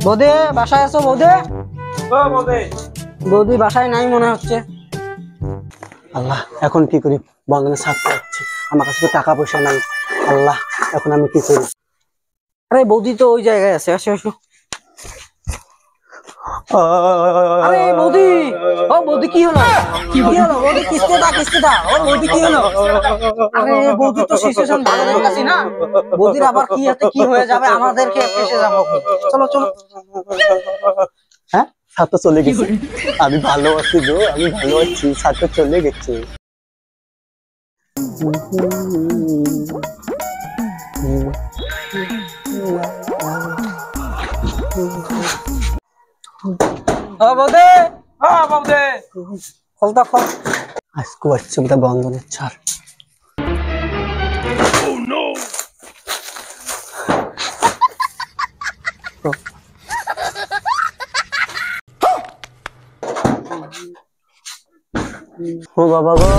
বৌদি বাসায় আছো? বৌদি বৌদি বাসায় নাই মনে হচ্ছে। আল্লাহ, এখন কি করি? বন্ধনে ছাড়তে হচ্ছে, আমার কাছে তো টাকা পয়সা নাই। আল্লাহ, এখন আমি কি করি? আরে বৌদি তো ওই জায়গায় আছে, আসো আসো। আরে বৌদি, ও বৌদি কি হলো? কি হলো বৌদি? কিস্তি দা। ও বৌদি কি হলো? আরে বৌদি তো সিচুয়েশন ভালো দেখতেছি না। বৌদির আবার কি হাতে কি হয়ে যাবে, আমাদেরকে ফেসে যাবো। চলো চলো। হ্যাঁ, ছাত্র চলে গেছে। আমি ভালো আছি গো, আমি ভালো আছি। ছাত্র চলে গেছে। আজকে আসছে বোধহয় বন্ধনের ছাড়। ও বাবা গো,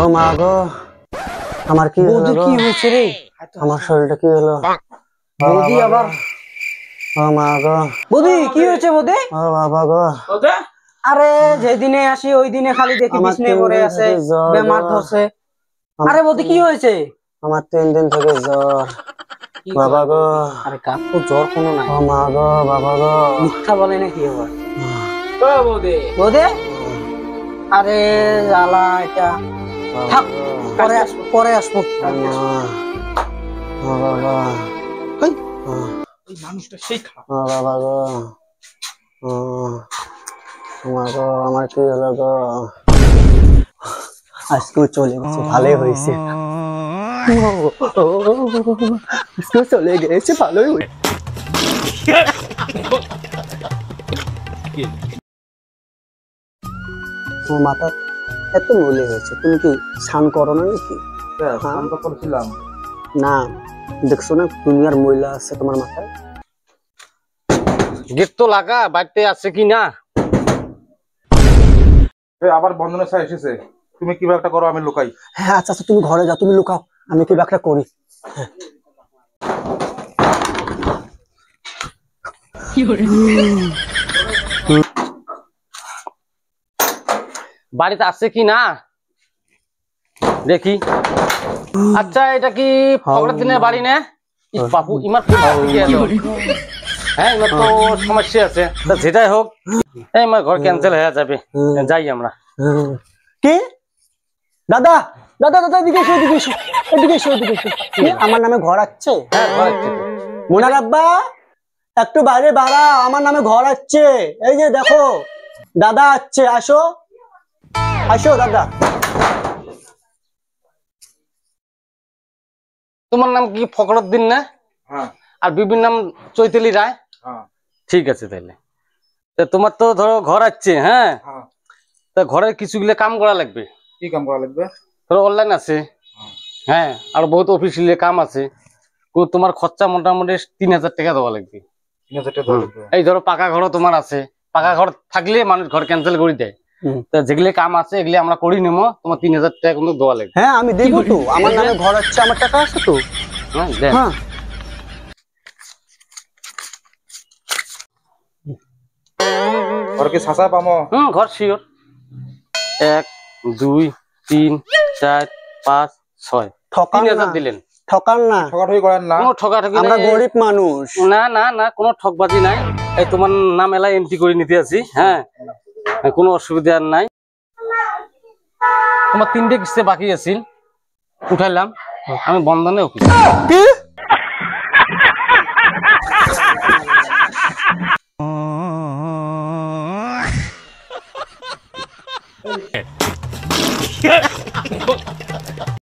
ও মা গো, আমার কি হলো? কি হয়েছে রে? আমার শরীরটা কি হলো? বৌদি আবার, ও মা গো। বৌদি কি হয়েছে? বৌদি, ও বাবা গো। আরে যেদিনে আসি ওই দিনে খালি দেখি বিছনে পড়ে আছে, বেমার ধরছে। আরে বৌদি কি হয়েছে? আমার 3 দিন থেকে জ্বর বাবা গো। আরে কার তো জ্বর কোনো নাই। ও মা গো, বাবা গো। মিথ্যা বলে নাকি আবার? ও বৌদি, বৌদি, আরে জ্বালা এটা। থাক, পরে আসবো। ও বাবা, ওই মানুষটা সেই খারাপ। ও বাবা গো, ও মা গো, আমার কি হলো গো? আজকেও চলে গেছে, ভালোই হয়েছে। আজকেও চলে গেছে, ভালোই হয়েছে। তোমার মাথা এত মলি হয়েছে, তুমি কি স্নান করো না নাকি? স্নান তো করছিলাম না, দেখছো না দুনিয়ার ময়লা আছে তোমার মাথায়। গেট তো লাগা, বাড়িতে আছে কি না? আবার বন্ধনের স্যার এসেছে, তুমি কি একটা করো, আমি লুকাই। হ্যাঁ আচ্ছা আচ্ছা, তুমি ঘরে যাও, তুমি লুকাও, আমি কি একটা করি। বাড়িতে আছে কি না দেখি। আচ্ছা, এটা কি পরের দিনের বাড়ি না? বাবু ইমার হ্যাঁ, ইমার তো সমস্যা আছে। যেটাই হোক, আমার ঘর ক্যান্সেল হয়ে যাবে, যাই আমরা। কি দাদা, দাদা দাদা, এদিকে এসো, এদিকে এসো, এদিকে এসো, এদিকে এসো। আমার নামে ঘর আছে? হ্যাঁ, ঘর আছে। মোনার আব্বা, একটু বাইরে বাড়া, আমার নামে ঘর আছে। এই যে দেখো, দাদা আছে, আসো আসো দাদা। তোমার নাম কি ফখরুদ্দিন না? আর বিবির নাম চৈতালি রায়। ঠিক আছে, তাইলে তোমার তো ধরো ঘর আছে। হ্যাঁ, তা ঘরের কিছুগুলো কাম করা লাগবে। কি কাম করা লাগবে? ধরো অনলাইন আছে, হ্যাঁ, আর বহুত অফিসিয়ালি কাম আছে। তোমার খরচা মোটামুটি 3000 টাকা দেওয়া লাগবে। 3000 টাকা দেওয়া লাগবে। এই ধরো পাকা ঘরও তোমার আছে, পাকা ঘর থাকলে মানুষ ঘর ক্যান্সেল করে দেয়। যেগুলি কাম আছে এগুলি আমরা করি নেবো, তোমার 3000 টাকা কিন্তু দেওয়া লাগবে। হ্যাঁ আমি দেবো তো, আমার নামে ঘর আছে, আমার টাকা আছে তো। হ্যাঁ, ঘর কি ছাসা পামো? ঘর শিওর। 1 2 3 4 5 6 3000 দিলেন। ঠকান না, ঠকাঠকি করেন না। কোনো ঠকাঠকি, আমরা গরিব মানুষ। না না না, কোনো ঠকবাজি নাই। এই তোমার নাম এলা এন্ট্রি করে নিতে আছি। হ্যাঁ, কোনো অসুবিধা নাই। তোমার 3টে কিস্তি বাকি আছিল, উঠাইলাম আমি বন্ধনে অফিস। কি